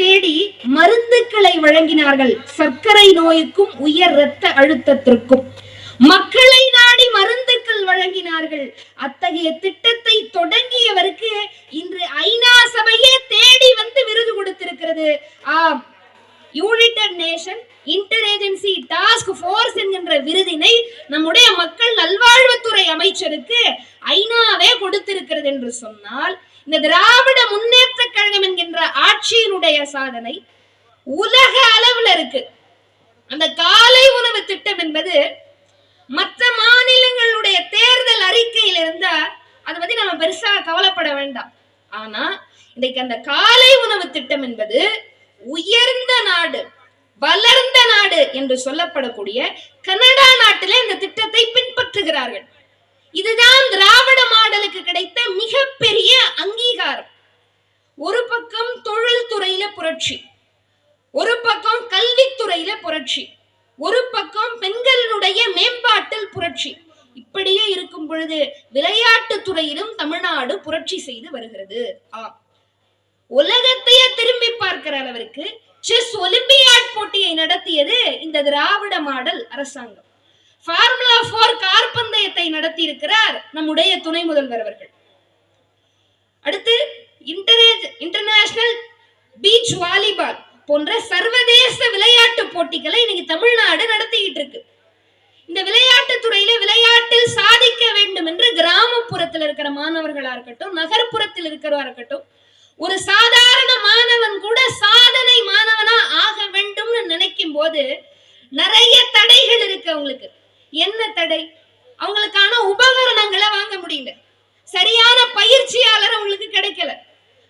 தேடி மருந்துகளை வழங்கினார்கள். சர்க்கரை நோய்க்கும் உயர் இரத்த அழுத்தத்திற்கும் மக்களை நாடி மருந்துகள் வழங்கினார்கள். அத்தகைய திட்டத்தை தொடங்கியவருக்கு இன்று ஐநா சபையே தேடி வந்து விருது கொடுத்திருக்கிறது. யுனைடெட் நேஷன் இன்டர்ஏஜென்சி டாஸ்க் போர்ஸ் என்கின்ற விருதினை நம்முடைய மக்கள் நல்வாழ்வுத்துறை அமைச்சருக்கு ஐநாவே கொடுத்திருக்கிறது என்று சொன்னால், இந்த திராவிட முன்னேற்ற கழகம் என்கின்ற ஆட்சியினுடைய சாதனை உலக அளவில் இருக்கு. அந்த காலை உணவு திட்டம் என்பது மற்ற மாநிலங்களுடைய தேர்தல் அறிக்கையில் இருந்தா அதை பத்தி நம்ம பெருசா கவலைப்பட வேண்டாம். ஆனா இன்றைக்கு அந்த காலை உணவு திட்டம் என்பது உயர்ந்த நாடு, வளர்ந்த நாடு என்று சொல்லப்படக்கூடிய கனடா நாட்டிலே இந்த திட்டத்தை பின்பற்றுகிறார்கள். இதுதான் திராவிட மாடலுக்கு கிடைத்த மிகப்பெரிய அங்கீகாரம். ஒரு பக்கம் தொழில் துறையில புரட்சி, ஒரு பக்கம் கல்வித்துறையில புரட்சி, ஒரு பக்கம் பெண்களுடைய மேம்பாட்டில் புரட்சி. இப்படியே இருக்கும் பொழுது விளையாட்டு துறையிலும் தமிழ்நாடு புரட்சி செய்து வருகிறது. உலகத்தையே திரும்பி பார்க்கிற அளவிற்கு செஸ் ஒலிம்பியாட் போட்டியை நடத்தியது இந்த திராவிட மாடல் அரசாங்கம். ஃபார்முலா 4 கார் பந்தயத்தை நடத்தி இருக்கிறார் நம்முடைய துணை முதல்வர் அவர்கள். அடுத்து இன்டர்நேஷனல் பீச் வாலிபால் போன்ற சர்வதேச விளையாட்டு போட்டிகளை இன்னைக்கு தமிழ்நாடு நடத்திக்கிட்டு இருக்கு. இந்த விளையாட்டு துறையில விளையாட்டில் சாதிக்க வேண்டும் என்று கிராமப்புறத்தில் இருக்கிற மாணவர்களா இருக்கட்டும், நகர்ப்புறத்தில் இருக்கிறவா இருக்கட்டும், ஒரு சாதாரண மாணவன் கூட சாதனை மாணவனா ஆக வேண்டும்னு நினைக்கும் போது நிறைய தடைகள் இருக்கு. அவங்களுக்கு என்ன தடை? அவங்களுக்கான உபகரணங்களை வாங்க முடியல, சரியான பயிற்சியாளர் அவங்களுக்கு கிடைக்கல,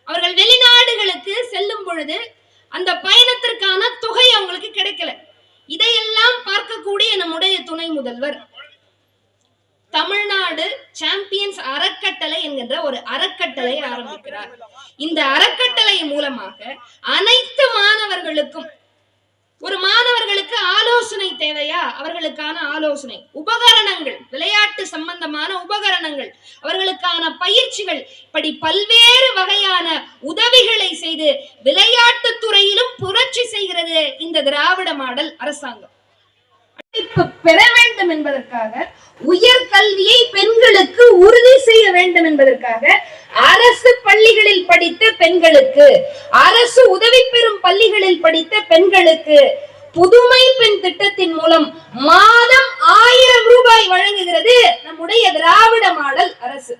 அவர்கள் வெளிநாடுகளுக்கு செல்லும் பொழுது அந்த பயணத்திற்கான தொகை அவங்களுக்கு கிடைக்கல. இதையெல்லாம் பார்க்கக்கூடிய நம்முடைய துணை முதல்வர் தமிழ்நாடு சாம்பியன்ஸ் அறக்கட்டளை என்கின்ற ஒரு அறக்கட்டளை ஆரம்பிக்கிறார். இந்த அறக்கட்டளை மூலமாக அனைத்து மாணவர்களுக்கும், ஒரு மாணவர்களுக்கு ஆலோசனை தேவையா, அவர்களுக்கான ஆலோசனை, உபகரணங்கள், விளையாட்டு சம்பந்தமான உபகரணங்கள், அவர்களுக்கான பயிற்சிகள், இப்படி பல்வேறு வகையான உதவிகளை செய்து விளையாட்டு துறையிலும் புரட்சி செய்கிறது இந்த திராவிட மாடல் அரசாங்கம். பெற வேண்டும் என்பதற்காக, உயர் கல்வியை பெண்களுக்கு உறுதி செய்ய வேண்டும் என்பதற்காக அரசு பள்ளிகளில் படித்த பெண்களுக்கு, அரசு உதவி பெறும் பள்ளிகளில் படித்த பெண்களுக்கு புதுமை பெண் திட்டத்தின் மூலம் மாதம் 1000 ரூபாய் வழங்குகிறது நம்முடைய திராவிட மாடல் அரசு.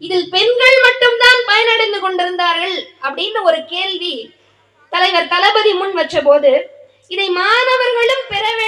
இதில் பெண்கள் மட்டும்தான் பயனடைந்து கொண்டிருந்தார்கள் அப்படின்னு ஒரு கேள்வி தலைவர் தளபதி முன் வச்ச போது, இதை மாணவர்களும் பெற வேண்டும்